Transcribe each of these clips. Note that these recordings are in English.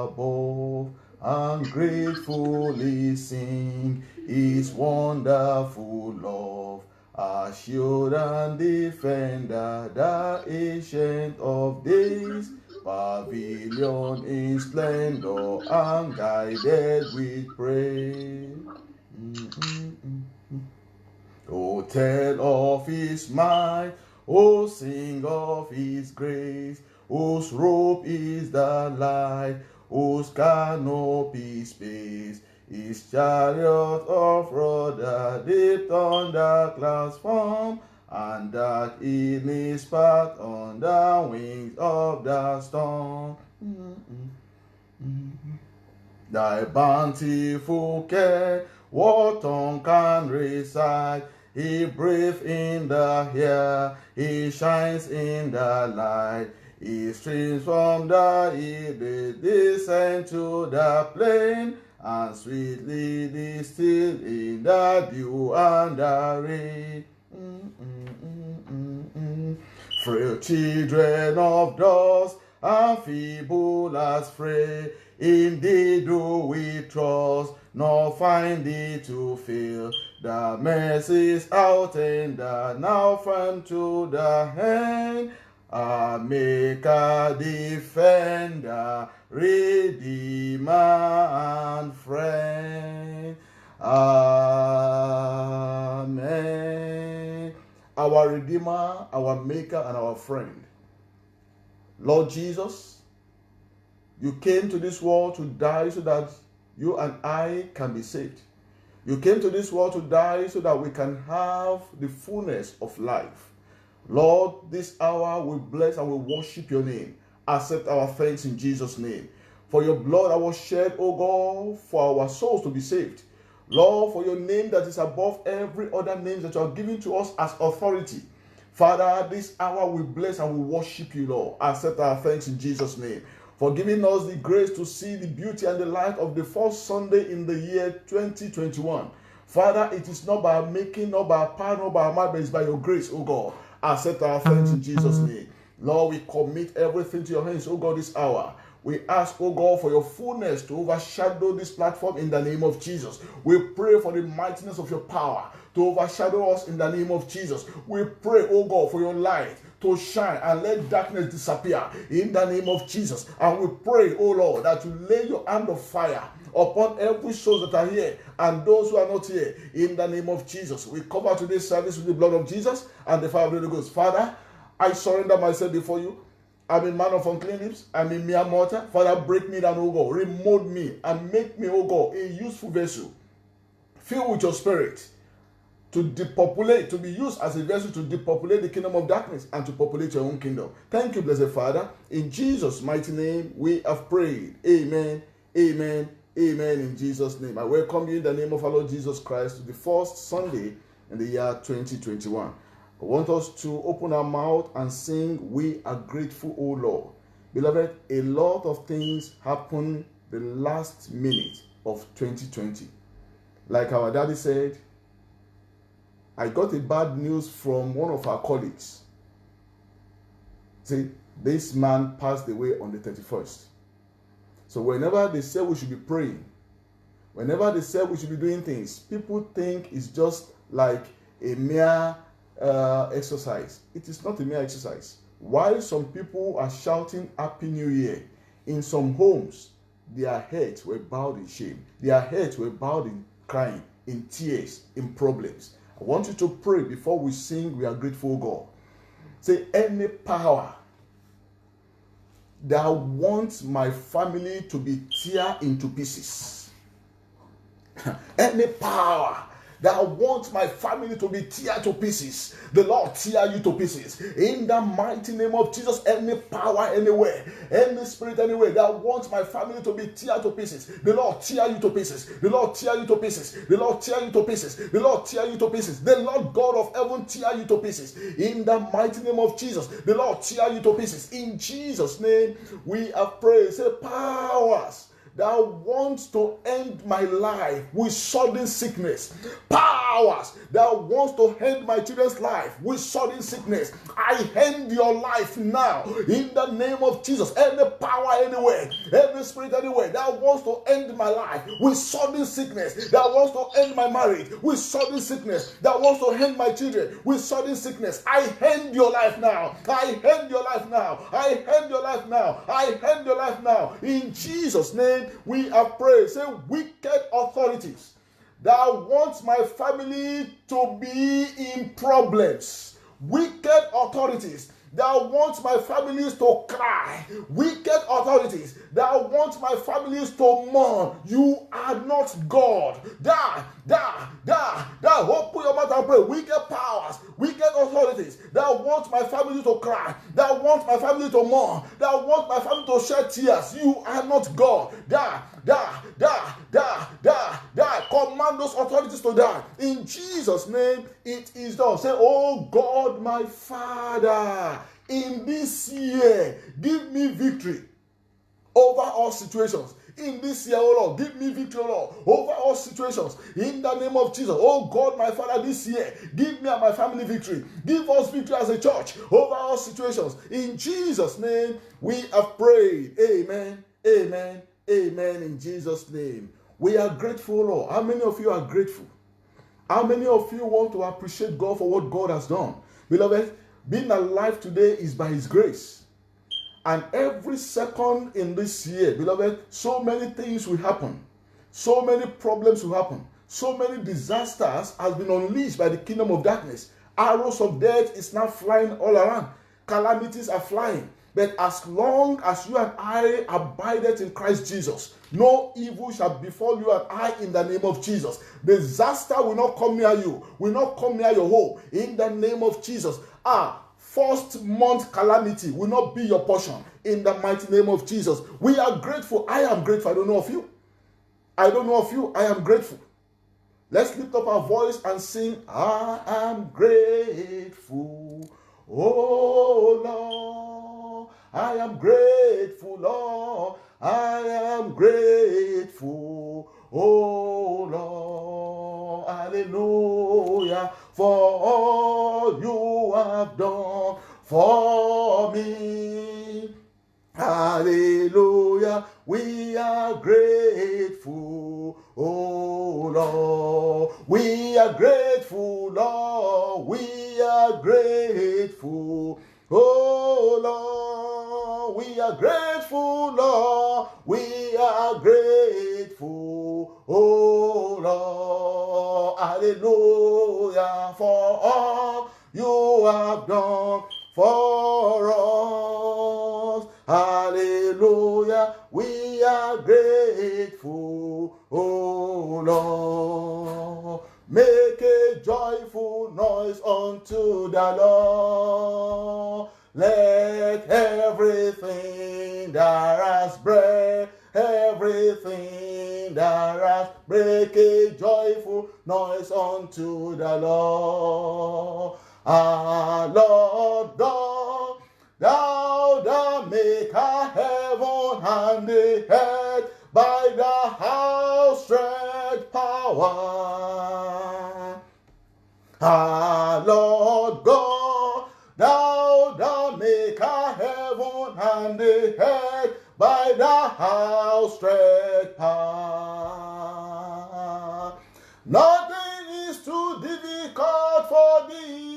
above, and gratefully sing His wonderful love. Our shield and defender, the ancient of days, pavilion in splendor and guided with praise. Oh, tell of His might, oh, sing of His grace, whose robe is the light, whose canopy space, His chariot of rudder dipped on the clouds form, and dark in His path on the wings of the storm. Thy bountiful care, what tongue can recite? He breathes in the air, He shines in the light. He streams from the east, they descend to the plain, and sweetly distill in the dew and the rain. Frail children of dust, and feeble as frail, indeed do we trust, nor find it to fail. The mercies out and now firm to the hand, our Maker, Defender, Redeemer, and Friend. Amen. Our Redeemer, our Maker, and our Friend. Lord Jesus, You came to this world to die so that you and I can be saved. You came to this world to die so that we can have the fullness of life. Lord, this hour we bless and we worship Your name. Accept our thanks in Jesus' name. For Your blood that was shed, O God, for our souls to be saved. Lord, for Your name that is above every other name that You are giving to us as authority. Father, this hour we bless and we worship You, Lord. Accept our thanks in Jesus' name. For giving us the grace to see the beauty and the light of the first Sunday in the year 2021. Father, it is not by our making, not by our power, not by our might, but it's by Your grace, O God. Accept our thanks in Jesus' name. Lord, we commit everything to Your hands, O God, this hour. We ask, O God, for Your fullness to overshadow this platform in the name of Jesus. We pray for the mightiness of Your power to overshadow us in the name of Jesus. We pray, O God, for Your light to shine and let darkness disappear in the name of Jesus. And we pray, O Lord, that You lay Your hand of fire upon every soul that are here and those who are not here in the name of Jesus. We cover today's service with the blood of Jesus and the fire of the Holy Ghost. Father, I surrender myself before You. I'm a man of unclean lips. I'm a mere mortal. Father, break me down, O God. Remold me and make me, O God, a useful vessel. Fill with Your Spirit to depopulate, to be used as a vessel to depopulate the kingdom of darkness and to populate Your own kingdom. Thank You, blessed Father. In Jesus' mighty name, we have prayed. Amen, amen, amen, in Jesus' name. I welcome you in the name of our Lord Jesus Christ to the first Sunday in the year 2021. I want us to open our mouth and sing, We Are Grateful, O Lord. Beloved, a lot of things happened the last minute of 2020. Like our daddy said, I got a bad news from one of our colleagues. See, this man passed away on the 31st. So whenever they say we should be praying, whenever they say we should be doing things, people think it's just like a mere exercise. It is not a mere exercise. While some people are shouting Happy New Year, in some homes, their heads were bowed in shame. Their heads were bowed in crying, in tears, in problems. I want you to pray before we sing, We Are Grateful, God. Say, any power that wants my family to be tear into pieces, any power that wants my family to be tear to pieces, the Lord tear you to pieces. In the mighty name of Jesus, any power anywhere, any spirit anywhere that wants my family to be tear to pieces, the Lord tear you to pieces. The Lord tear you to pieces. The Lord tear you to pieces. The Lord tear you to pieces. The Lord God of heaven tear you to pieces. In the mighty name of Jesus, the Lord tear you to pieces. In Jesus' name, we have prayed. Say, powers that wants to end my life with sudden sickness, powers that wants to end my children's life with sudden sickness, I end your life now in the name of Jesus. Any power power anywhere, every spirit anywhere that wants to end my life with sudden sickness, that wants to end my marriage with sudden sickness, that wants to end my children with sudden sickness, I end your life now. I end your life now. I end your life now. I end your life now. In Jesus' name, we have prayed. Say, wicked authorities that wants my family to be in problems. Wicked authorities that wants my families to cry. Wicked authorities that want my families to mourn. You are not God. Open your mouth and pray. Wicked powers, wicked authorities that want my family to cry, that want my family to mourn, that want my family to shed tears. You are not God. Command those authorities to die. In Jesus' name, it is done. Say, oh God, my Father, in this year, give me victory over all situations. In this year, oh Lord, give me victory, oh Lord, over all situations. In the name of Jesus, oh God, my Father, this year, give me and my family victory. Give us victory as a church over all situations. In Jesus' name, we have prayed. Amen, amen, amen. In Jesus' name, we are grateful, Lord. How many of you are grateful? How many of you want to appreciate God for what God has done? Beloved, being alive today is by His grace. And every second in this year, beloved, so many things will happen. So many problems will happen. So many disasters has been unleashed by the kingdom of darkness. Arrows of death is now flying all around. Calamities are flying. But as long as you and I abided in Christ Jesus, no evil shall befall you and I in the name of Jesus. Disaster will not come near you, will not come near your home in the name of Jesus. First month calamity will not be your portion in the mighty name of Jesus. We are grateful. I am grateful. I don't know of you. I don't know of you. I am grateful. Let's lift up our voice and sing, I am grateful. Oh Lord, I am grateful, Lord. I am grateful. Oh Lord, hallelujah, for all you have done for me. Hallelujah, we are grateful, oh Lord. We are grateful, Lord. We are grateful, oh Lord. We are grateful, Lord. We are grateful, oh Lord. Hallelujah, for all you have done for us. Hallelujah, we are grateful, oh Lord. Make a joyful noise unto the Lord. Let everything that has breath, everything that has, make a joyful noise unto the Lord. Our Lord God, thou that maker heaven and the earth by the outstretched power. Our Lord God, thou that maker heaven and the earth by the outstretched power. Nothing is too difficult for thee.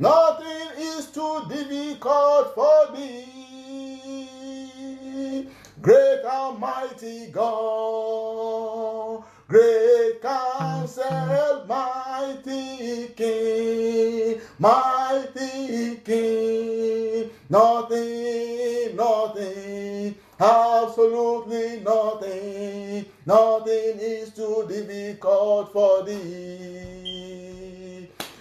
Nothing is too difficult for thee. Great and mighty God, great counsel, mighty King, mighty King. Nothing, nothing, absolutely nothing, nothing is too difficult for thee.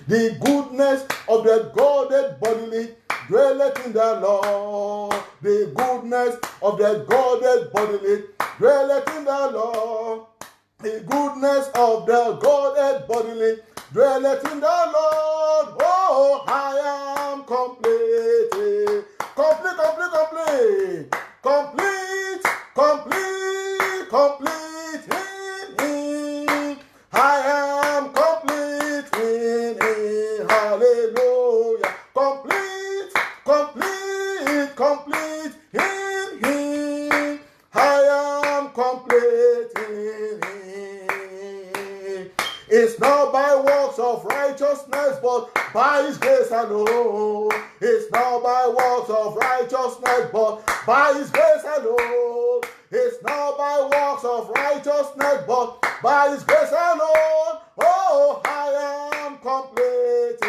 The goodness of the Godhead bodily dwelleth in the Lord. The goodness of the Godhead bodily dwelleth in the Lord. The goodness of the Godhead bodily dwelleth in the Lord. Oh, I am complete. Complete, complete, complete. Complete, complete, complete in Him. I am complete in Him. Hallelujah. Complete, complete, complete. complete in Him. I am complete in Him. It's not by works of righteousness, but by His grace alone. It's not by works of righteousness, but by His grace alone. It's not by works of righteousness, but by His grace alone. Oh, I am complete.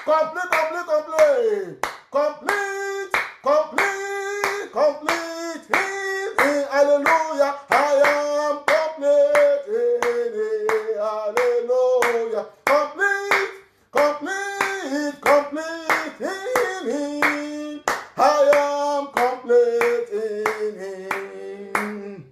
Complete, complete, complete. Complete, complete, complete. Hallelujah. I am complete. Hallelujah. Complete, complete, complete in Him. I am complete in Him.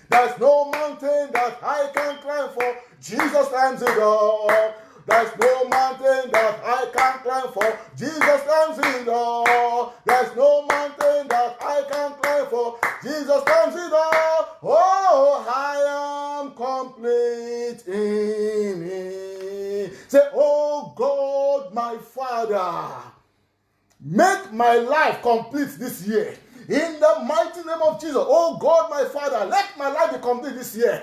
There's no mountain that I can climb, for Jesus stands it up. There's no mountain that I can climb, for Jesus stands it up. There's no mountain that I can climb, for Jesus stands it up. Oh, I am complete in Him. Say, oh God, my Father, make my life complete this year. In the mighty name of Jesus. Oh God, my Father, let my life be complete this year.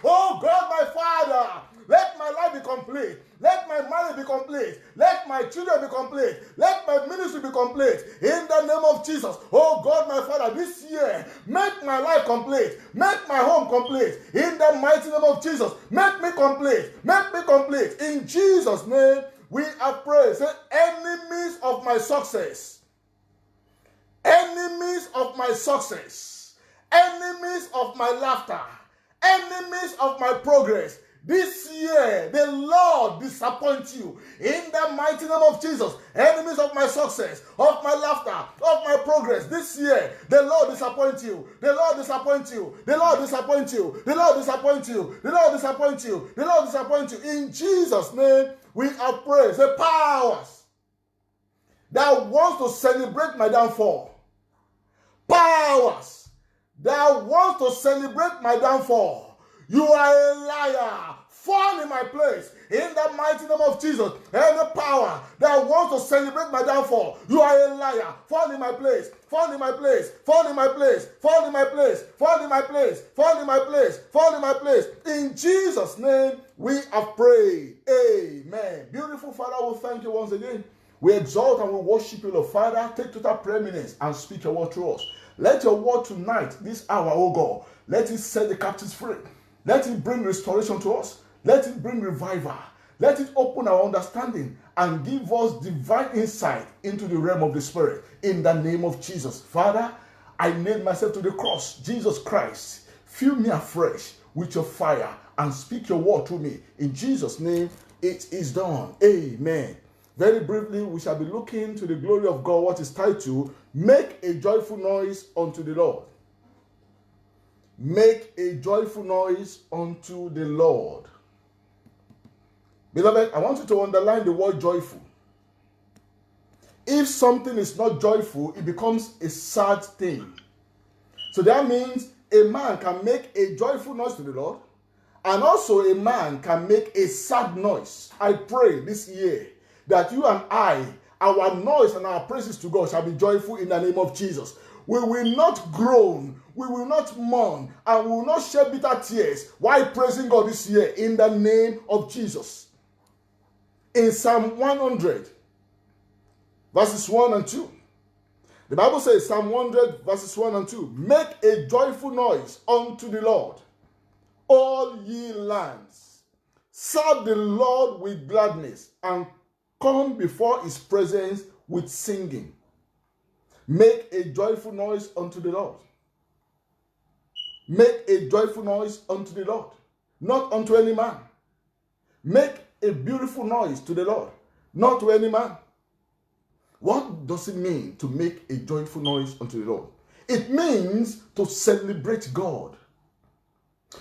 Oh God, my Father, let my life be complete. Let my marriage be complete. Let my children be complete. Let my ministry be complete. In the name of Jesus. Oh God, my Father, this year, make my life complete. Make my home complete. In the mighty name of Jesus. Make me complete. Make me complete. In Jesus' name, we have prayed. Say, enemies of my success. Enemies of my success, enemies of my laughter, enemies of my progress. This year, the Lord disappoint you. In the mighty name of Jesus, enemies of my success, of my laughter, of my progress. This year, the Lord disappoint you. The Lord disappoint you. The Lord disappoint you. The Lord disappoint you. The Lord disappoint you. The Lord disappoint you. In Jesus' name, we have prayed. The powers that wants to celebrate my downfall. Powers that want to celebrate my downfall. You are a liar. Fall in my place. In the mighty name of Jesus. Any power that wants to celebrate my downfall. You are a liar. Fall in my place. Fall in my place. Fall in my place. Fall in my place. Fall in my place. Fall in my place. Fall in my place. In Jesus' name, we have prayed. Amen. Beautiful Father, we thank you once again. We exalt and we worship you, Lord. Father, take total preeminence and speak your word to us. Let your word tonight, this hour, oh God, let it set the captives free. Let it bring restoration to us. Let it bring revival. Let it open our understanding and give us divine insight into the realm of the Spirit. In the name of Jesus. Father, I nail myself to the cross. Jesus Christ, fill me afresh with your fire and speak your word to me. In Jesus' name, it is done. Amen. Very briefly, we shall be looking to the glory of God, what is titled, Make a Joyful Noise unto the Lord. Make a joyful noise unto the Lord. Beloved, I want you to underline the word joyful. If something is not joyful, it becomes a sad thing. So that means a man can make a joyful noise to the Lord, and also a man can make a sad noise. I pray this year that you and I, our noise and our praises to God shall be joyful in the name of Jesus. We will not groan, we will not mourn, and we will not shed bitter tears while praising God this year in the name of Jesus. In Psalm 100, verses 1 and 2, the Bible says, Psalm 100, verses 1 and 2, make a joyful noise unto the Lord, all ye lands. Serve the Lord with gladness, and come before his presence with singing. Make a joyful noise unto the Lord. Make a joyful noise unto the Lord, not unto any man. Make a beautiful noise to the Lord, not to any man. What does it mean to make a joyful noise unto the Lord? It means to celebrate God.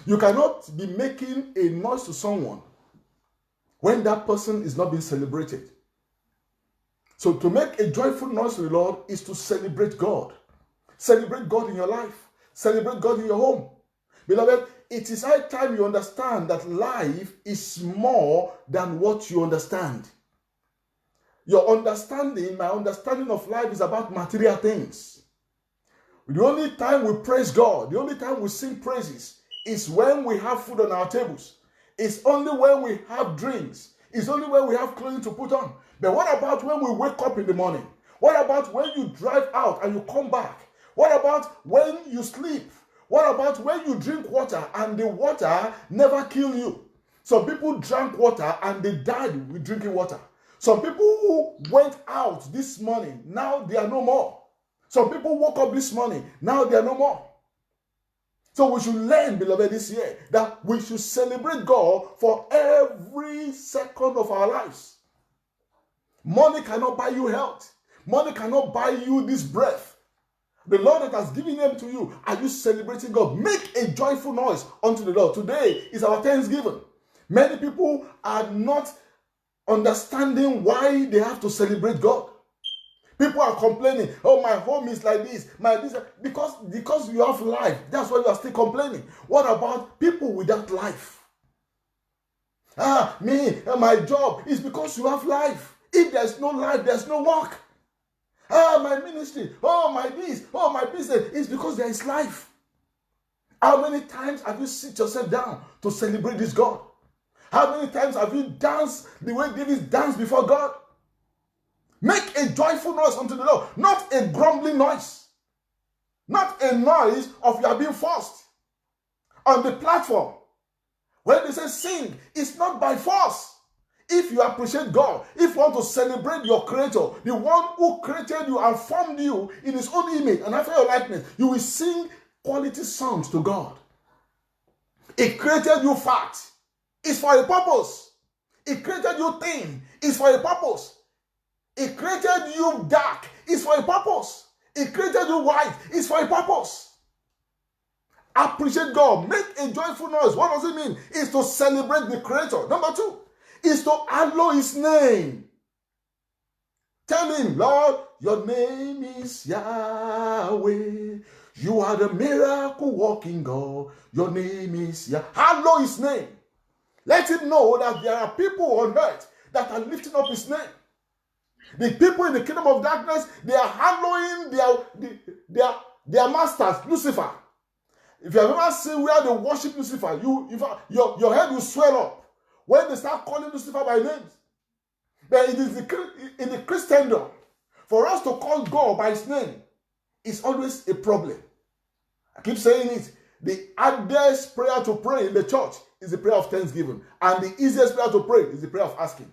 You cannot be making a noise to someone when that person is not being celebrated. So to make a joyful noise to the Lord is to celebrate God. Celebrate God in your life. Celebrate God in your home. Beloved, it is high time you understand that life is more than what you understand. your understanding, my understanding of life is about material things. The only time we praise God, the only time we sing praises is when we have food on our tables. It's only when we have drinks. It's only when we have clothing to put on. But what about when we wake up in the morning? What about when you drive out and you come back? What about when you sleep? What about when you drink water and the water never kill you? Some people drank water and they died with drinking water. Some people who went out this morning, now they are no more. Some people woke up this morning, now they are no more. So we should learn, beloved, this year that we should celebrate God for every second of our lives. Money cannot buy you health. Money cannot buy you this breath. The Lord that has given them to you, are you celebrating God? Make a joyful noise unto the Lord. Today is our Thanksgiving. Many people are not understanding why they have to celebrate God. People are complaining, oh, my home is like this, because you have life. That's why you are still complaining. What about people without life? My job is because you have life. If there's no life, there's no work. My ministry, my this, my business, is because there is life. How many times have you sit yourself down to celebrate this God? How many times have you danced the way David danced before God? Make a joyful noise unto the Lord, not a grumbling noise, not a noise of you are being forced. On the platform, when they say sing, it's not by force. If you appreciate God, if you want to celebrate your Creator, the one who created you and formed you in His own image and after your likeness, you will sing quality songs to God. He created you fat. It's for a purpose. He created you thin. It's for a purpose. He created you dark. It's for a purpose. He created you white. It's for a purpose. Appreciate God. Make a joyful noise. What does it mean? It's to celebrate the Creator. Number two, is to hallow His name. Tell Him, Lord, your name is Yahweh. You are the miracle working God. Your name is Yahweh. Hallow His name. Let Him know that there are people on earth that are lifting up His name. The people in the kingdom of darkness, they are hallowing their masters, Lucifer. If you have ever seen where they worship Lucifer, your head will swell up when they start calling Lucifer by names. But it is in the Christendom, for us to call God by His name is always a problem. I keep saying it. The hardest prayer to pray in the church is the prayer of thanksgiving. And the easiest prayer to pray is the prayer of asking.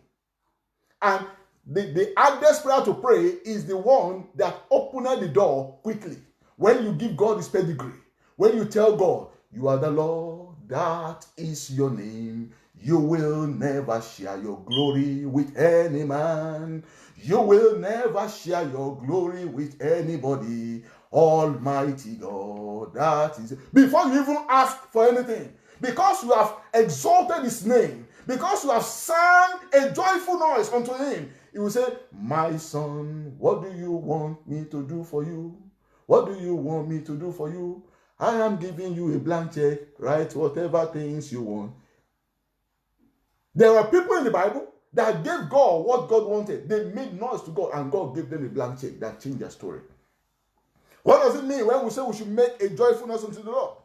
And the hardest prayer to pray is the one that opens the door quickly. When you give God His pedigree, when you tell God, you are the Lord, that is your name. You will never share your glory with any man. You will never share your glory with anybody. Almighty God, that is it. Before you even ask for anything, because you have exalted His name, because you have sung a joyful noise unto Him, He will say, my son, what do you want me to do for you? What do you want me to do for you? I am giving you a blank check. Write whatever things you want. There are people in the Bible that gave God what God wanted. They made noise to God and God gave them a blank check that changed their story. What does it mean when we say we should make a joyful noise unto the Lord?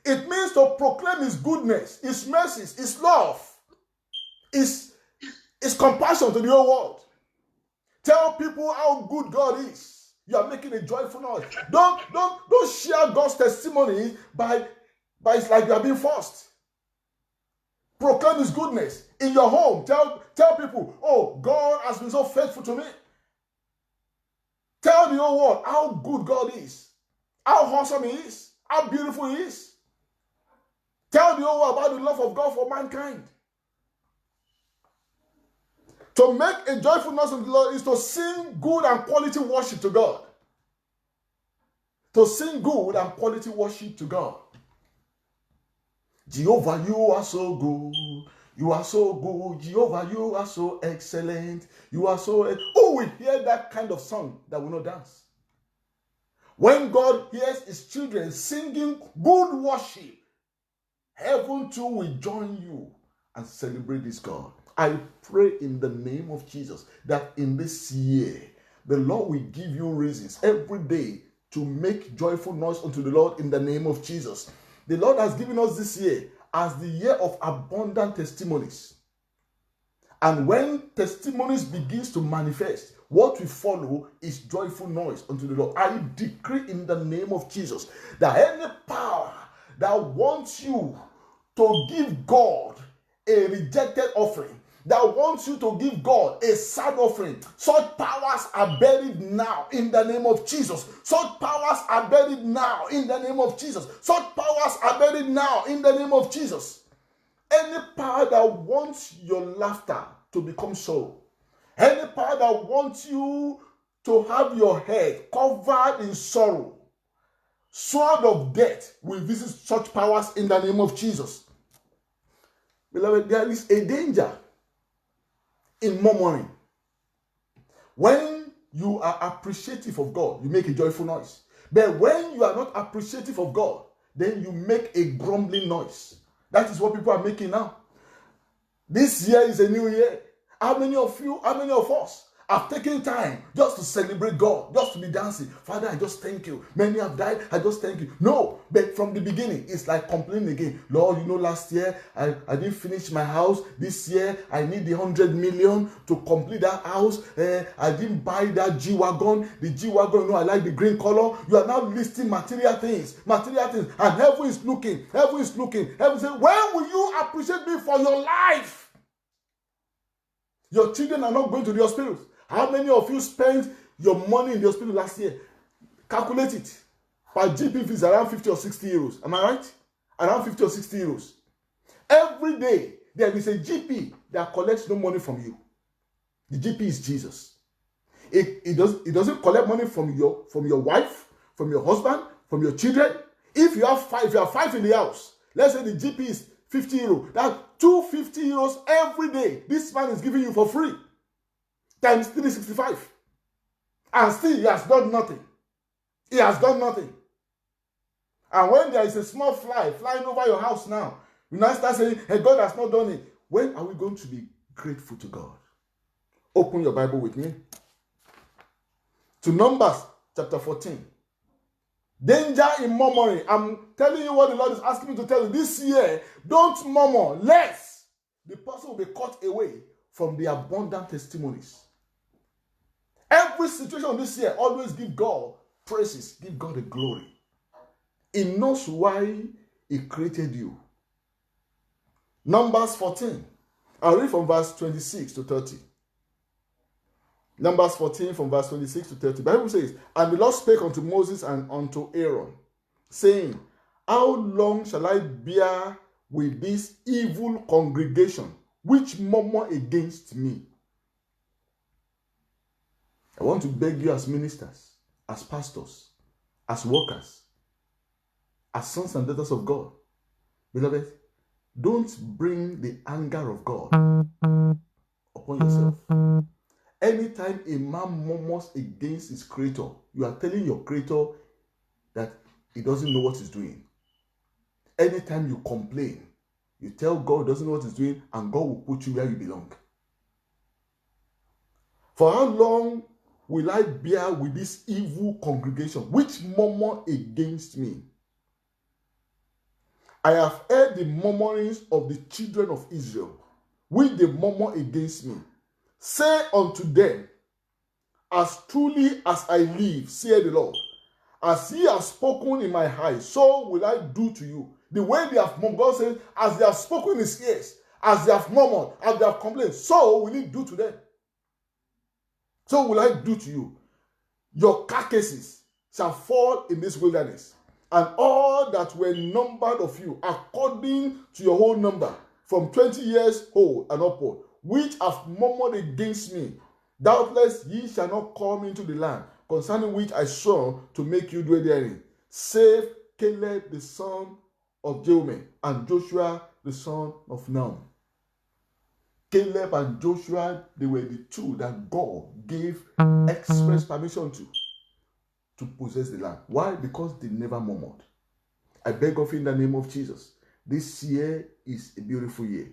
It means to proclaim His goodness, His mercies, His love, His compassion to the whole world. Tell people how good God is. You are making a joyful noise. Don't share God's testimony by it's like you are being forced. Proclaim His goodness in your home. Tell people, oh, God has been so faithful to me. Tell the whole world how good God is, how awesome He is, how beautiful He is. Tell the whole world about the love of God for mankind. To make a joyful noise unto the Lord is to sing good and quality worship to God. To sing good and quality worship to God. Jehovah, you are so good. You are so good. Jehovah, you are so excellent. You are so... Who will hear that kind of song that will not dance? When God hears His children singing good worship, heaven too will join you and celebrate this God. I pray in the name of Jesus that in this year, the Lord will give you reasons every day to make joyful noise unto the Lord in the name of Jesus. The Lord has given us this year as the year of abundant testimonies. And when testimonies begins to manifest, what will follow is joyful noise unto the Lord. I decree in the name of Jesus that any power that wants you to give God a rejected offering, that wants you to give God a sad offering, such powers are buried now in the name of Jesus. Such powers are buried now in the name of Jesus. Such powers are buried now in the name of Jesus. Any power that wants your laughter to become sorrow, any power that wants you to have your head covered in sorrow, sword of death will visit such powers in the name of Jesus. Beloved, there is a danger in murmuring. When you are appreciative of God, you make a joyful noise. But when you are not appreciative of God, then you make a grumbling noise. That is what people are making now. This year is a new year. How many of us have taken time just to celebrate God, just to be dancing? Father, I just thank you. Many have died, I just thank you. No, but from the beginning, it's like complaining again. Lord, last year, I didn't finish my house. This year, I need the 100 million to complete that house. I didn't buy that G-Wagon. The G-Wagon, I like the green color. You are now listing material things. And heaven is looking. Heaven says, when will you appreciate me for your life? Your children are not going to the hospitals. How many of you spent your money in the hospital last year? Calculate it. Per GP fees around 50 or 60 euros. Am I right? Around 50 or 60 euros. Every day, there is a GP that collects no money from you. The GP is Jesus. It doesn't collect money from your wife, from your husband, from your children. If you have five in the house, let's say the GP is 50 euros. That's 250 euros every day. This man is giving you for free. Times 365. And still, he has done nothing. He has done nothing. And when there is a small fly flying over your house now, you now start saying, hey, God has not done it. When are we going to be grateful to God? Open your Bible with me to Numbers chapter 14. Danger in murmuring. I'm telling you what the Lord is asking me to tell you. This year, don't murmur, lest the person will be cut away from the abundant testimonies. Every situation this year, always give God praises, give God the glory. He knows why He created you. Numbers 14. I'll read from verse 26 to 30. Numbers 14 from verse 26 to 30. The Bible says, and the Lord spake unto Moses and unto Aaron, saying, how long shall I bear with this evil congregation, which murmur against me? I want to beg you as ministers, as pastors, as workers, as sons and daughters of God. Beloved, don't bring the anger of God upon yourself. Anytime a man murmurs against his creator, you are telling your creator that he doesn't know what he's doing. Anytime you complain, you tell God he doesn't know what he's doing, and God will put you where you belong. For how long will I bear with this evil congregation, which murmur against me? I have heard the murmurings of the children of Israel, which they murmur against me. Say unto them, as truly as I live, saith the Lord, as ye have spoken in my eyes, so will I do to you. The way they have murmured, God says, as they have spoken in his ears, as they have murmured, as they have complained, so will he do to them. So will I do to you. Your carcasses shall fall in this wilderness, and all that were numbered of you, according to your whole number, from 20 years old and upward, which have murmured against me, doubtless ye shall not come into the land, concerning which I swore to make you dwell therein, save Caleb the son of Jephunneh and Joshua the son of Nun. Caleb and Joshua, they were the two that God gave express permission to possess the land. Why? Because they never murmured. I beg of you in the name of Jesus, this year is a beautiful year.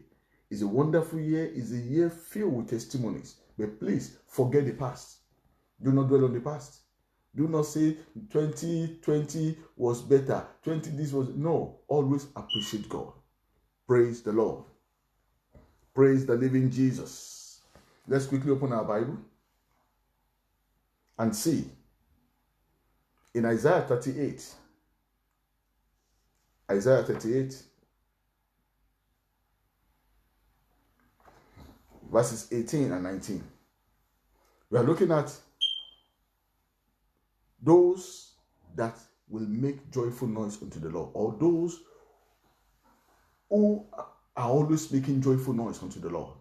It's a wonderful year. It's a year filled with testimonies. But please forget the past. Do not dwell on the past. Do not say 2020 was better. 20 this was. No. Always appreciate God. Praise the Lord. Praise the living Jesus. Let's quickly open our Bible and see in Isaiah 38. Isaiah 38. Verses 18 and 19. We are looking at those that will make joyful noise unto the Lord, or those who are always making joyful noise unto the Lord.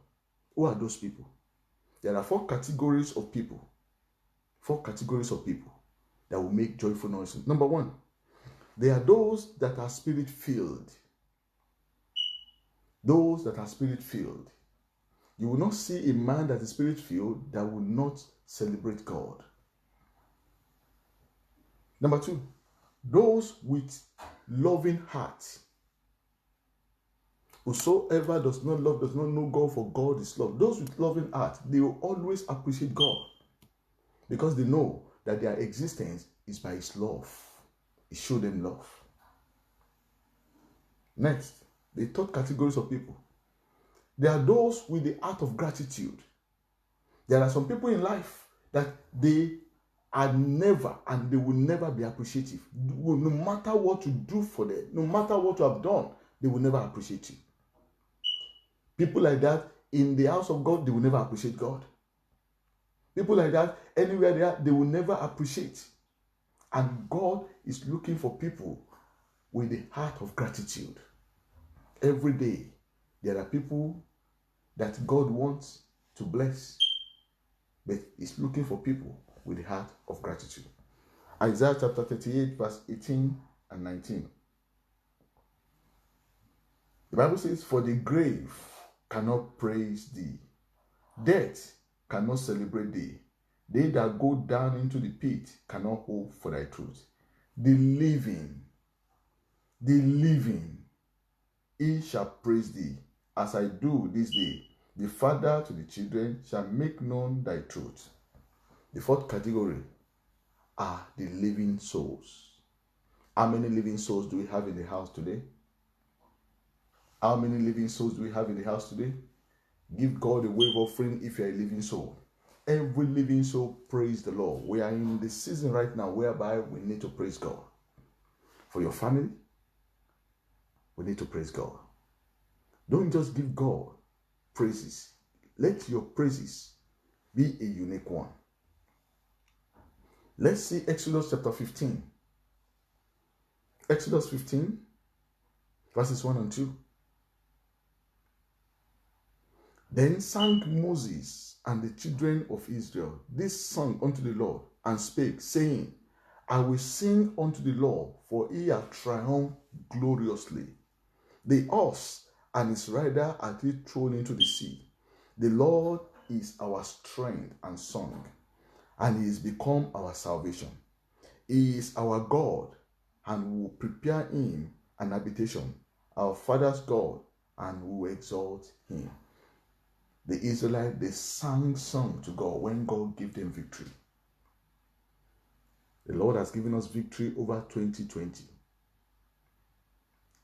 Who are those people? There are four categories of people. Four categories of people that will make joyful noise. Number one, they are those that are spirit-filled. Those that are spirit-filled. You will not see a man that is spirit-filled that will not celebrate God. Number two, those with loving hearts. Whosoever does not love, does not know God, for God is love. Those with loving heart, they will always appreciate God because they know that their existence is by His love. He showed them love. Next, the third categories of people. There are those with the heart of gratitude. There are some people in life that they are never and they will never be appreciative. No matter what you do for them, no matter what you have done, they will never appreciate you. People like that in the house of God, they will never appreciate God. People like that, anywhere they are, they will never appreciate. And God is looking for people with the heart of gratitude. Every day, there are people that God wants to bless, but He's looking for people with the heart of gratitude. Isaiah chapter 38, verse 18 and 19. The Bible says, "For the grave cannot praise thee, death cannot celebrate thee. They that go down into the pit cannot hope for thy truth. The living, he shall praise thee, as I do this day. The father to the children shall make known thy truth." The fourth category are the living souls. How many living souls do we have in the house today? How many living souls do we have in the house today? Give God a wave offering if you are a living soul. Every living soul, praise the Lord. We are in the season right now whereby we need to praise God. For your family, we need to praise God. Don't just give God praises. Let your praises be a unique one. Let's see Exodus chapter 15. Exodus 15, verses 1 and 2. Then sang Moses and the children of Israel this song unto the Lord, and spake, saying, I will sing unto the Lord, for he hath triumphed gloriously. The horse and his rider hath he thrown into the sea. The Lord is our strength and song, and he is become our salvation. He is our God, and we will prepare him an habitation, our father's God, and we will exalt him. The Israelites, they sang song to God when God gave them victory. The Lord has given us victory over 2020.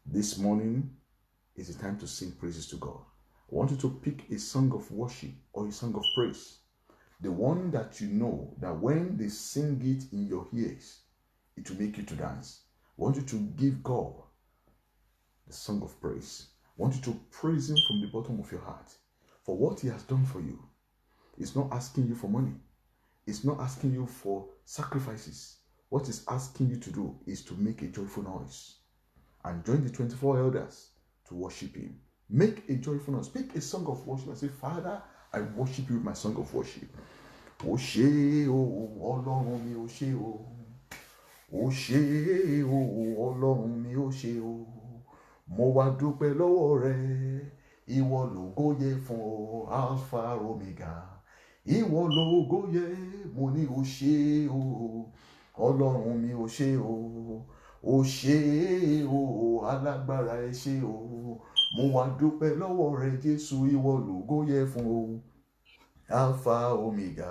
This morning is the time to sing praises to God. I want you to pick a song of worship or a song of praise. The one that you know that when they sing it in your ears, it will make you to dance. I want you to give God the song of praise. I want you to praise him from the bottom of your heart for what he has done for you. He's not asking you for money. He's not asking you for sacrifices. What he's asking you to do is to make a joyful noise and join the 24 elders to worship him. Make a joyful noise. Pick a song of worship and say, Father, I worship you with my song of worship. O ṣé o, Ọlọ́run mi, o ṣé o. O ṣé o, Ọlọ́run mi, o ṣé o. Mo wá dúpẹ́ lọ́wọ́ rẹ. Ìwọ lógo yẹ fún ọ, Alpha Omega. Ìwọ lógo yẹ, mo ní o ṣé o. Ọlọ́run mi, o ṣé o. ó ṣé o alágbára ẹ ṣé o mo wá dúpẹ́ lọ́wọ́ rẹ Jésù ìwọ lógo yẹ fún o alpha omega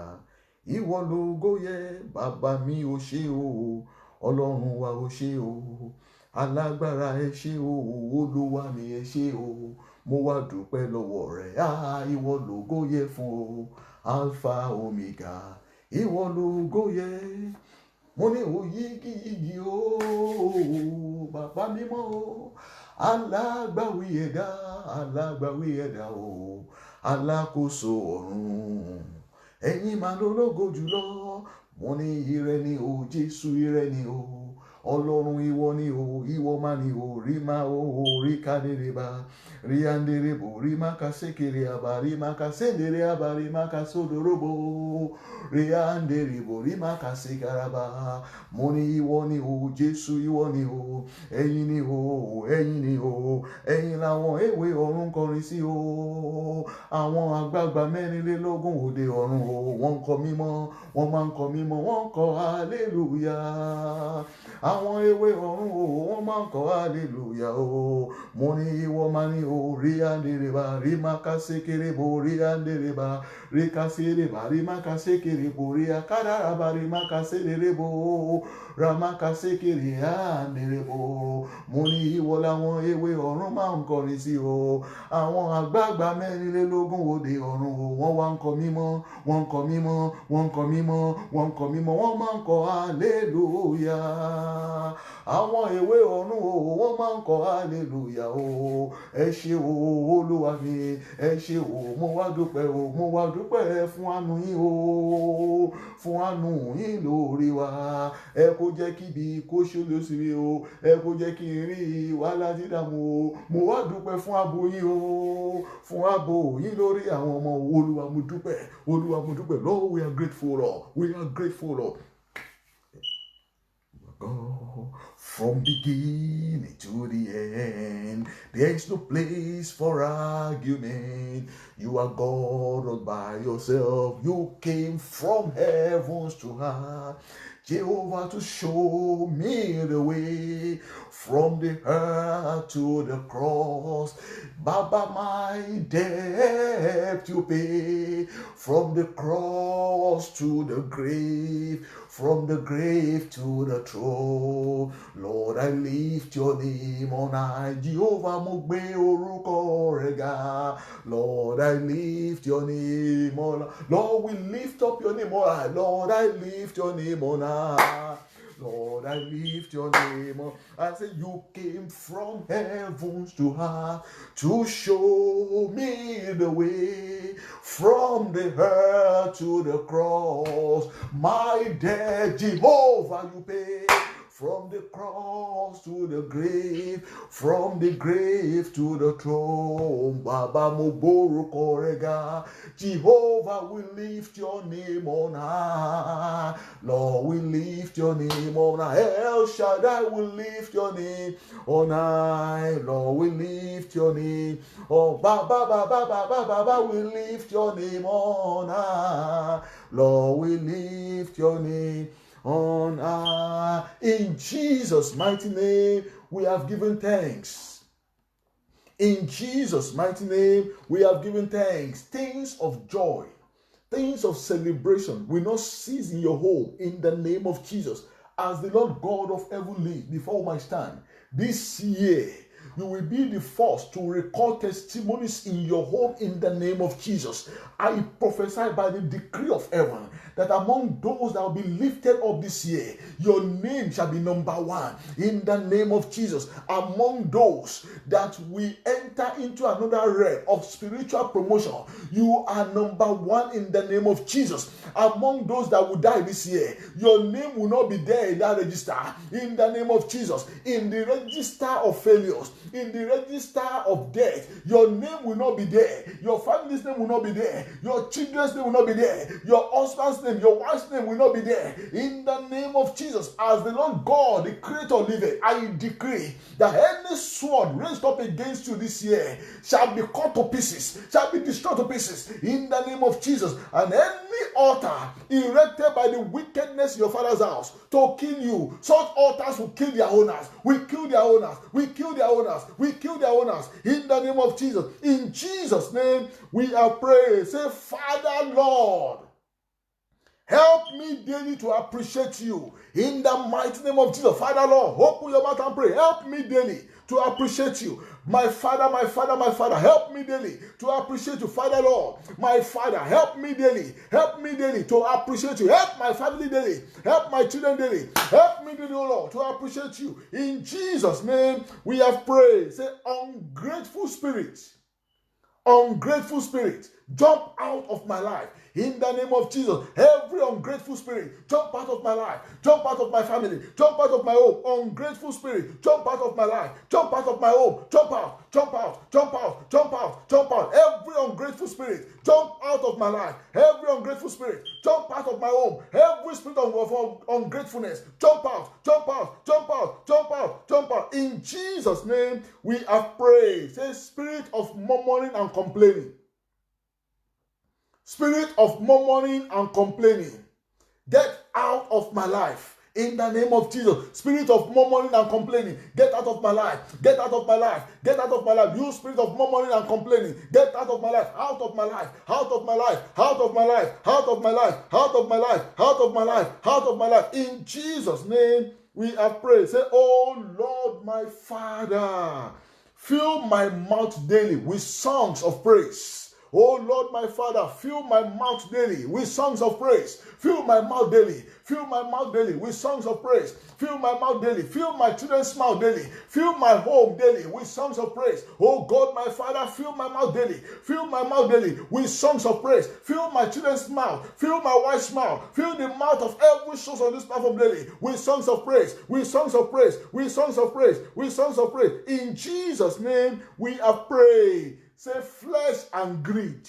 ìwọ lógo yẹ bàbá mi ó ṣé o ọlọ́run wa ó ṣé o alágbára ẹ ṣé o olúwa mi ẹ ṣé o mo wá dúpẹ́ lọ́wọ́ rẹ ìwọ lógo yẹ fún o alpha omega ìwọ lógo yẹ mo ní òyígíyigì o bàbá mímọ́ o alágbàwí ẹ̀dá o alákòóso ọ̀run ẹ̀yin máa lólógo jùlọ mo ní ire ni o Jésù ire ni o ọlọ́run ìwọ ni o ìwọ máa ni o rí máa o rí kádérébá rí àndérébò rí máa ka sékèrè àbá rí máa ka séndéré àbá rí máa ka sódòróbò rí àndérébò rí máa ka sékàràbá mo ní ìwọ ni o Jésù ìwọ ni o ẹ̀yin ni o ẹ̀yin ni o ẹ̀yin làwọn èwe ọ̀run kọrin sí o àwọn àgbààgbà mẹ́rìnlélógún òde ọ̀run o wọ́n ń kọ mímọ́ wọ́n máa ń kọ mímọ́ wọ́n ń kọ hallelujah àwọn ewé ọ̀run o wọ́n máa ń kọ hallelujah o mo ní ìwọ máa ní o rí àndèrèbà rí máa ká sékèrèbò rí àndèrèbà rí ká sérèbà rí máa ká sékèrèbò rí àkàràbà rí máa ká sérèrèbò ramaka sékèrè àndèrèbò mo ní ìwọ làwọn ewé ọ̀run máa ń kọrin sí o àwọn àgbààgbà mẹ́rìnlélógún òde ọ̀run o wọ́n wá ń kọ mímọ́ wọ́n ń kọ mímọ́ wọ́n ń kọ mímọ́ wọ́n ń kọ mímọ́ wọ́n máa ń kọ hallelujah àwọn ewé ọ̀run o wọ́n máa ń kọ hallelujah o ẹ ṣé o olúwa mi ẹ ṣé o mo wá dúpẹ́ fún àánú yín o fún àánú yín lórí wa ẹ kò jẹ́ kí ibi kó ṣẹlẹ̀ sí mi o ẹ kò jẹ́ kí n rí wàhálà dídàmú o mo wá dúpẹ́ fún ààbò yín o fún ààbò yín lórí àwọn ọmọ olúwa mo dúpẹ́ Lord we are grateful Lord. Go from beginning to the end. There is no place for argument. You are God all by yourself. You came from heavens to earth, Jehovah, to show me the way from the earth to the cross. Baba, my debt you pay from the cross to the grave, from the grave to the throne. Lord, I lift your name on high. Jehovah, mo gbé orúkọ rẹ ga. Lord, I lift your name on high. Lord, we lift up your name on high. Lord, I lift your name on high. Lord, I lift your name on. I say you came from heavens to earth to show me the way from the earth to the cross. My debt, Jehovah, you pay. From the cross to the grave, from the grave to the throne. Baba mo gbórúkọ rẹ ga. Jehovah, we lift your name on high. Lord, we lift your name on high. El Shaddai, we lift your name on high. Lord, we lift your name. Oh, Baba, we lift your name on high. Lord, we lift your name on high. In Jesus' mighty name, we have given thanks. In Jesus' mighty name, we have given thanks. Things of joy, things of celebration will not cease in your home in the name of Jesus. As the Lord God of heaven lives before my stand, this year, you will be the first to record testimonies in your home in the name of Jesus. I prophesy by the decree of heaven that among those that will be lifted up this year, your name shall be number one in the name of Jesus. Among those that will enter into another realm of spiritual promotion, you are number one in the name of Jesus. Among those that will die this year, your name will not be there in that register in the name of Jesus. In the register of failures, in the register of death. Your name will not be there. Your family's name will not be there. Your children's name will not be there. Your husband's name, your wife's name will not be there. In the name of Jesus, as the Lord God, the Creator, liveth, I decree that any sword raised up against you this year shall be cut to pieces, shall be destroyed to pieces. In the name of Jesus, and any altar erected by the wickedness in your father's house to kill you, such altars will kill their owners. We kill their owners. We kill their owners. We kill their owners. In the name of Jesus. In Jesus' name, we are praying. Say, Father, Lord, help me daily to appreciate you. In the mighty name of Jesus. Father, Lord, open your mouth and pray. Help me daily to appreciate you. My Father, my Father, my Father, help me daily to appreciate you. Father, Lord, my Father, help me daily to appreciate you. Help my family daily. Help my children daily. Help me daily, oh Lord, to appreciate you. In Jesus' name, we have prayed. Say, ungrateful spirit, jump out of my life. In the name of Jesus, every ungrateful spirit, jump out of my life, jump out of my family, jump out of my home. Ungrateful spirit, jump out of my life, jump out of my home, jump out, jump out, jump out, jump out, jump out. Every ungrateful spirit, jump out of my life. Every ungrateful spirit, jump out of my home. Every spirit of ungratefulness, jump out, jump out, jump out, jump out, jump out. In Jesus' name, we have prayed. Say, spirit of murmuring and complaining. Spirit of murmuring and complaining, get out of my life. In the name of Jesus. Spirit of murmuring and complaining, get out of my life. Get out of my life. Get out of my life. You spirit of murmuring and complaining, get out of my life. Out of my life. Out of my life. Out of my life. Out of my life. Out of my life. Out of my life. Out of my life. In Jesus' name, we have prayed. Say, oh Lord, my Father, fill my mouth daily with songs of praise. Oh Lord, my Father, fill my mouth daily with songs of praise. Fill my mouth daily. Fill my mouth daily with songs of praise. Fill my mouth daily. Fill my children's mouth daily. Fill my home daily with songs of praise. Oh God, my Father, fill my mouth daily. Fill my mouth daily with songs of praise. Fill my children's mouth. Fill my wife's mouth. Fill the mouth of every source on this platform daily with songs of praise. With songs of praise. With songs of praise. With songs of praise. In Jesus' name, we have prayed. Say, flesh and greed.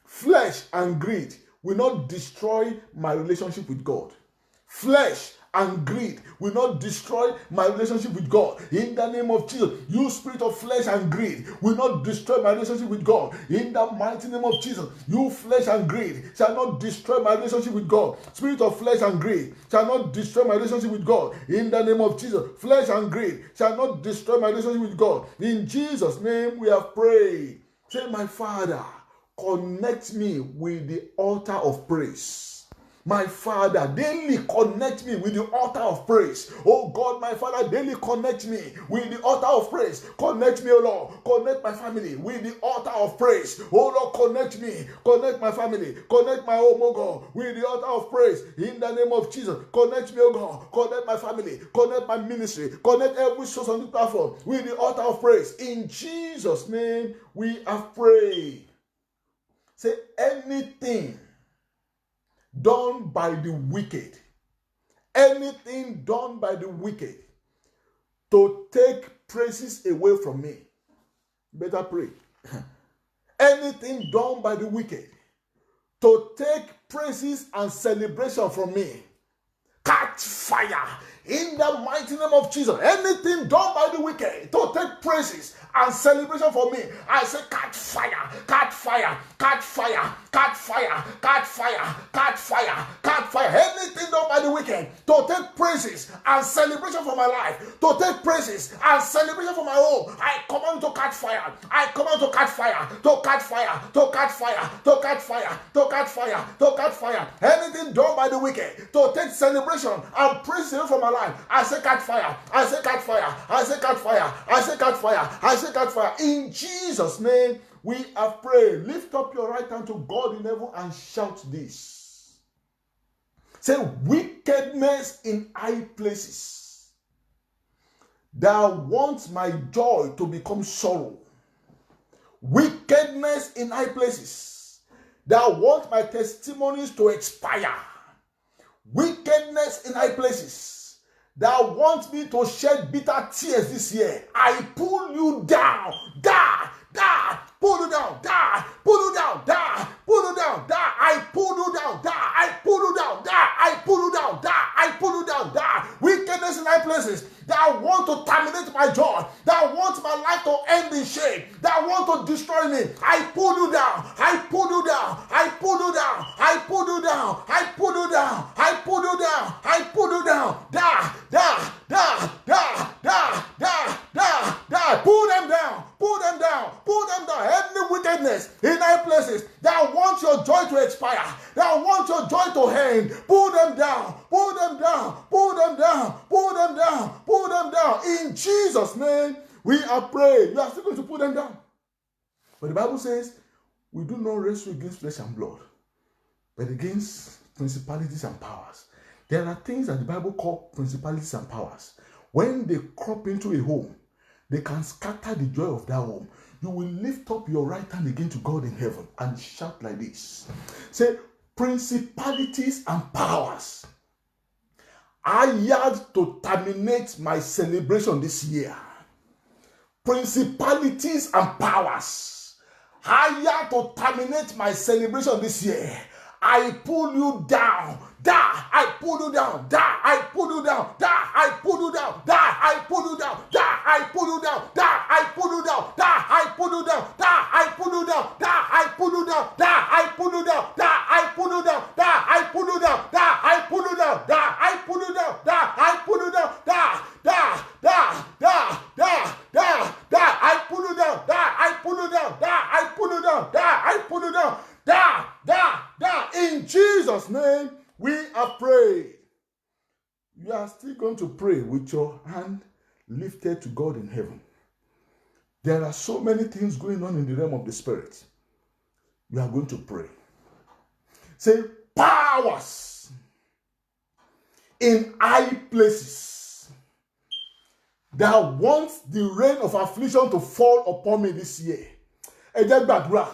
Flesh and greed will not destroy my relationship with God. Flesh and greed will not destroy my relationship with God. In the name of Jesus, you spirit of flesh and greed will not destroy my relationship with God. In the mighty name of Jesus, you flesh and greed shall not destroy my relationship with God. Spirit of flesh and greed shall not destroy my relationship with God. In the name of Jesus, flesh and greed shall not destroy my relationship with God. In Jesus' name we have prayed. Say, my Father, connect me with the altar of praise. My Father, daily connect me with the altar of praise. Oh God, my Father, daily connect me with the altar of praise. Connect me, oh Lord. Connect my family with the altar of praise. Oh Lord, connect me. Connect my family. Connect my home, oh God, with the altar of praise. In the name of Jesus, connect me, oh God. Connect my family. Connect my ministry. Connect every source on the platform with the altar of praise. In Jesus' name, we have prayed. Say, anything done by the wicked, anything done by the wicked to take praises away from me, better pray. Anything done by the wicked to take praises and celebration from me, catch fire in the mighty name of Jesus. Anything done by the wicked to take praises and celebration for me, I say catch fire, catch fire, catch fire, catch fire, catch fire, catch fire, catch fire. Anything done by the wicked to take praises and celebration for my life, to take praises and celebration for my home, I command to catch fire. I command to catch fire, to catch fire, to catch fire, to catch fire, to catch fire, to catch fire. Anything done by the wicked to take celebration and praise for my life, I say catch fire, I say catch fire, I say catch fire, I say catch fire, I say catch fire. In Jesus' name we have prayed. Lift up your right hand to God in heaven and shout this. Say, wickedness in high places that wants my joy to become sorrow. Wickedness in high places that want my testimonies to expire. Wickedness in high places that wants me to shed bitter tears this year, I pull you down. Die. Pull you down. Die. Pull you down. Die. Pull you down. Die. I pull you down. Die. I pull you down. Die. I pull you down. Die. I pull you down. Die. Wickedness in high places that want to terminate my joy, that wants my life to end in shame, that want to destroy me, I pull you down. I pull you down. I pull you down. I pull you down. I pull you down. I pull you down. I pull you down. Die. Pull them down. Pull them down. Pull them down. Any wickedness in high places that wants your joy to expire, that wants your joy to end, pull them down. Pull them down. Pull them down. Pull them down. Pull them down. In Jesus' name, we are praying. You are still going to pull them down. But the Bible says, we do not wrestle against flesh and blood, but against principalities and powers. There are things that the Bible calls principalities and powers. When they crop into a home, they can scatter the joy of that home. You will lift up your right hand again to God in heaven and shout like this. Say, principalities and powers, I had to terminate my celebration this year. Principalities and powers, I had to terminate my celebration this year. I pull you down. Die. I pull you down. Die. I pull you down. Die. I pull you down. Die. I pull you down. Die. I pull you down. Die. I pull you down. Die. I pull you down. Die. I pull you down. Die. I pull you down. Die. I pull you down. Die. I pull you down. Die. I pull you down. Die. I pull you down. Die. I pull you down. Die. I pull you down. Die. I pull you down. Die. I pull you down. Die. I pull you down. Die. I pull you down. In Jesus' name, we are praying. You are still going to pray with your hand lifted to God in heaven. There are so many things going on in the realm of the spirit. You are going to pray. Say, powers in high places that wants the rain of affliction to fall upon me this year. Any power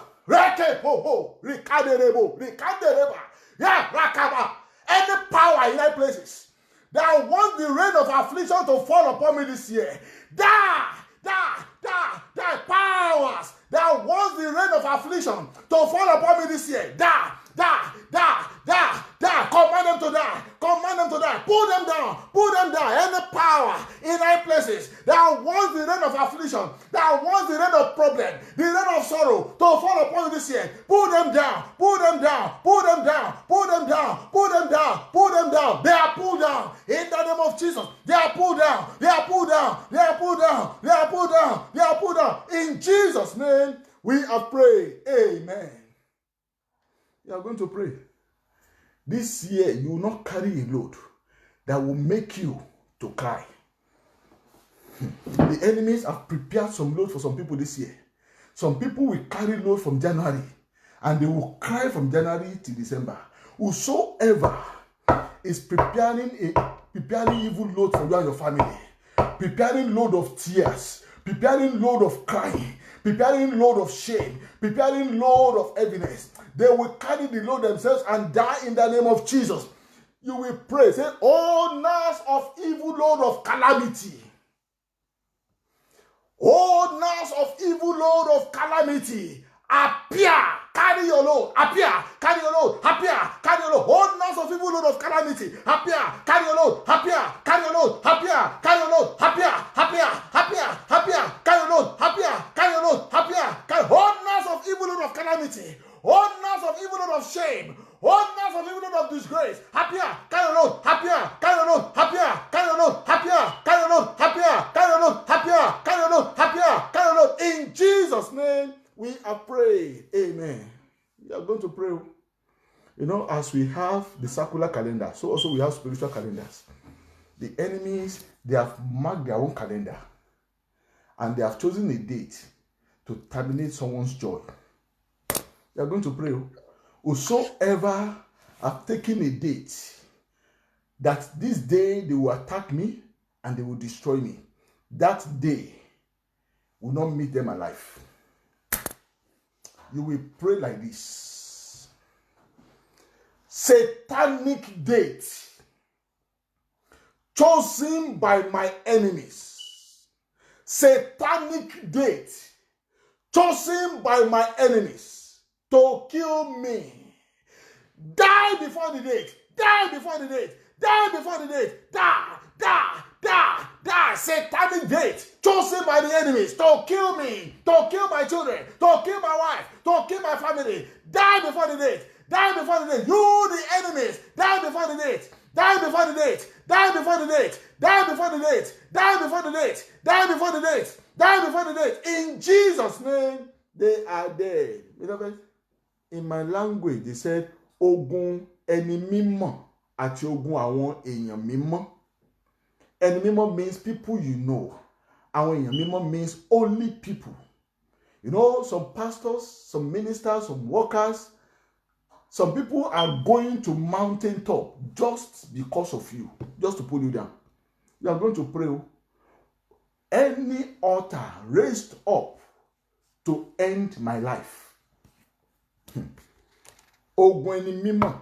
in high places that wants the rain of affliction to fall upon me this year, powers that wants the rain of affliction to fall upon me this year, command them to die, pull them down, any power in high places that wants the rain of affliction, that wants the rain of problem, the rain of sorrow to fall upon you this year, pull them down, they are pulled down, in the name of Jesus, they are pulled down, in Jesus' name, we have prayed, amen. You are going to pray. This year, you will not carry a load that will make you to cry. The enemies have prepared some load for some people this year. Some people will carry load from January, and they will cry from January to December. Whosoever is preparing evil load for you and your family, preparing load of tears, preparing load of crying, preparing load of shame, preparing load of heaviness, they will carry the load themselves and die in the name of Jesus. You will pray, say, owners of evil load of calamity, owners of evil load of calamity, appear, carry your load, appear, carry your load, appear, carry your load, owners of evil load of calamity, appear, carry your load, appear, carry your load, appear, carry your load, appear, carry your load, appear, carry your load, appear, owners of evil load of calamity, owners of evil load of shame, owners of evil load of disgrace, appear, carry your load, appear, carry your load, appear, carry your load, appear, carry your load, appear, carry your load, appear, carry your load, appear, carry your load, in Jesus' name. We are praying. Amen. We are going to pray. You know, as we have the circular calendar, so also we have spiritual calendars. The enemies, they have marked their own calendar. And they have chosen a date to terminate someone's joy. We are going to pray. Whosoever have taken a date that this day they will attack me and they will destroy me, that day will not meet them alive. You will pray like this. Satanic date chosen by my enemies. Satanic date chosen by my enemies to kill me. Die before the date. Die before the date. Die before the date. Die. Die. Die. Die. Satanic date chosen by the enemies to kill me, to kill my children, to kill my wife, to kill my family. Die before the date. Die before the date. You, the enemies, die before the date. Die before the date. Die before the date. Die before the date. Die before the date. Die before the date. Die before the date. In Jesus' name, they are dead. Beloved, in my language, they said, Ogun ẹni mímọ́ àti ogun àwọn èèyàn mímọ́. Ẹni mímọ́ means people you know. Àwọn èèyàn mímọ́ means only people. You know, some pastors, some ministers, some workers, some people are going to mountaintop just because of you, just to pull you down. You are going to pray. Any altar raised up to end my life. Ogun ẹni mímọ́,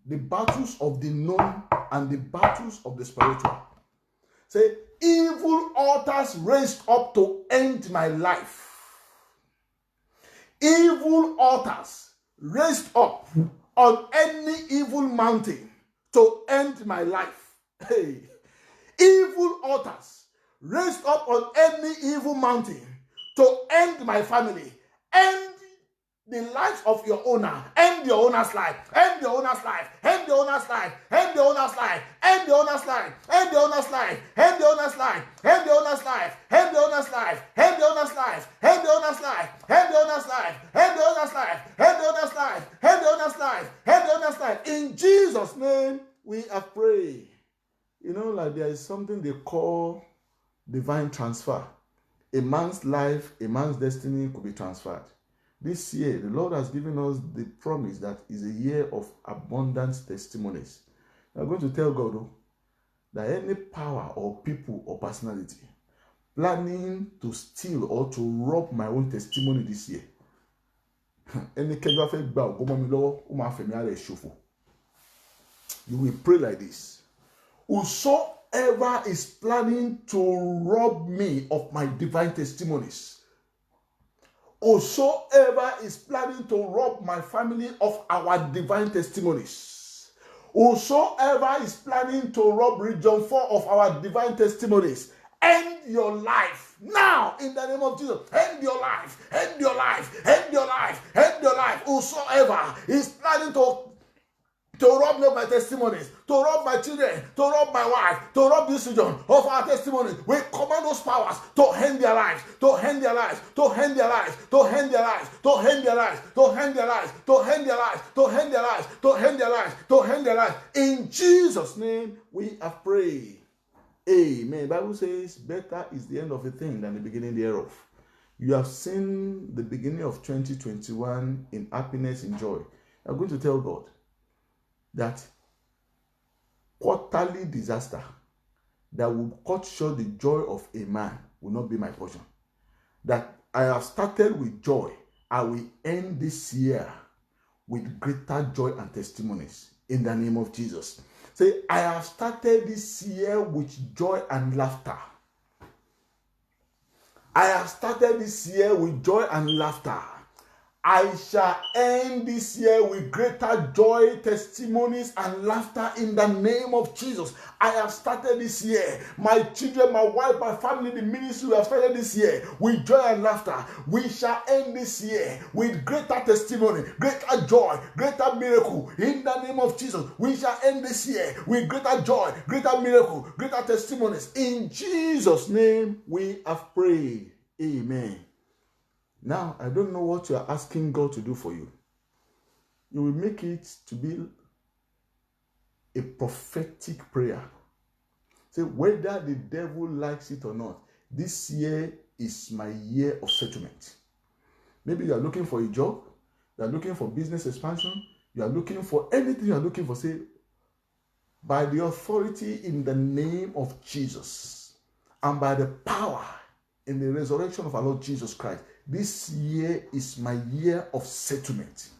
the battles of the known and the battles of the spiritual. Say, evil altars raised up to end my life. Evil altars raised up on any evil mountain to end my life. Hey, evil altars raised up on any evil mountain to end my family, end the lives of your owner, end your owner's life, end your owner's life, end the owner's life, end the owner's life, end the owner's life, end the owner's life, end the owner's life, end the owner's life, end the owner's life, end the owner's life, end the owner's life, end the owner's life, end the owner's life, end the owner's life, end the owner's life, end the owner's life. In Jesus' name, we have prayed. You know, like there is something they call divine transfer. A man's life, a man's destiny could be transferred. This year, the Lord has given us the promise that is a year of abundant testimonies. I'm going to tell God that any power or people or personality planning to steal or to rob my own testimony this year, you will pray like this. Whosoever is planning to rob me of my divine testimonies, whosoever is planning to rob my family of our divine testimonies, whosoever is planning to rob Region 4 of our divine testimonies, end your life now in the name of Jesus. End your life, end your life, end your life, end your life. Whosoever is planning to rob me of my testimonies, to rob my children, to rob my wife, to rob this region of our testimony, we command those powers to end their lives, to end their lives, to end their lives, to end their lives, to end their lives, to end their lives, to end their lives, to end their lives, to end their lives, to end their lives. In Jesus' name we have prayed. Amen. The Bible says, better is the end of a thing than the beginning thereof. You have seen the beginning of 2021 in happiness and joy. I'm going to tell God that quarterly disaster that will cut short the joy of a man will not be my portion. That I have started with joy, I will end this year with greater joy and testimonies in the name of Jesus. Say, I have started this year with joy and laughter. I have started this year with joy and laughter. I shall end this year with greater joy, testimonies, and laughter in the name of Jesus. I have started this year. My children, my wife, my family, the ministry, we have started this year with joy and laughter. We shall end this year with greater testimony, greater joy, greater miracle in the name of Jesus. We shall end this year with greater joy, greater miracle, greater testimonies. In Jesus' name we have prayed. Amen. Now, I don't know what you are asking God to do for you. You will make it to be a prophetic prayer. Say, whether the devil likes it or not, this year is my year of settlement. Maybe you are looking for a job, you are looking for business expansion, you are looking for anything you are looking for. Say, by the authority in the name of Jesus and by the power in the resurrection of our Lord Jesus Christ, this year is my year of settlement.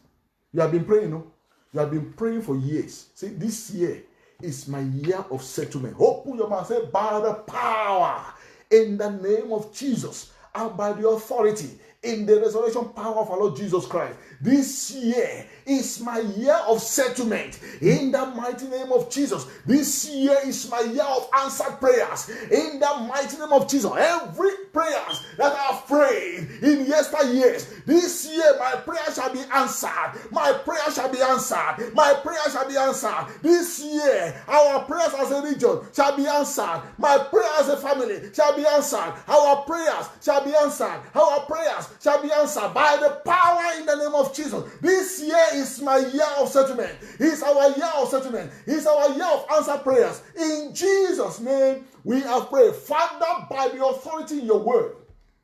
You have been praying, no? You have been praying for years. Say, this year is my year of settlement. Open your mouth, say, by the power in the name of Jesus and by the authority in the resurrection power of our Lord Jesus Christ. This year is my year of settlement in the mighty name of Jesus. This year is my year of answered prayers in the mighty name of Jesus. Every prayers that I have prayed in yesteryears, this year my prayer shall be answered. My prayer shall be answered. My prayer shall be answered. This year our prayers as a region shall be answered. My prayer as a family shall be answered. Our prayers shall be answered. Our prayers shall be answered by the power in the name of Jesus. This year is my year of settlement. It's our year of settlement. It's our year of answered prayers. In Jesus' name, we have prayed. Father, by the authority in your word,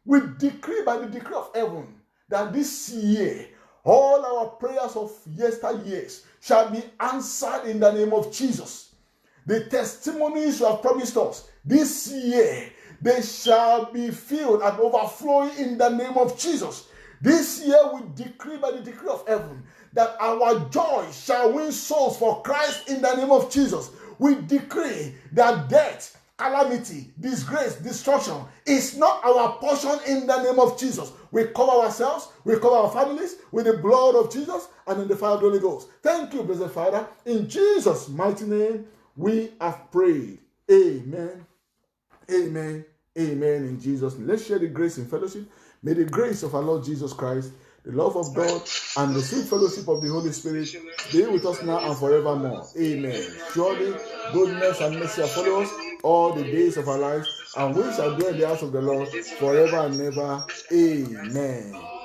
we decree by the decree of heaven that this year, all our prayers of yesteryears shall be answered in the name of Jesus. The testimonies you have promised us this year, they shall be filled and overflowing in the name of Jesus. This year we decree by the decree of heaven that our joy shall win souls for Christ in the name of Jesus. We decree that death, calamity, disgrace, destruction is not our portion in the name of Jesus. We cover ourselves, we cover our families with the blood of Jesus and in the fire of the Holy Ghost. Thank you, blessed Father. In Jesus' mighty name, we have prayed. Amen. Amen. Amen. In Jesus' name. Let's share the grace in fellowship. May the grace of our Lord Jesus Christ, the love of God, and the sweet fellowship of the Holy Spirit be with us now and forevermore. Amen. Surely, goodness and mercy shall follow us all the days of our lives, and we shall dwell in the house of the Lord forever and ever. Amen.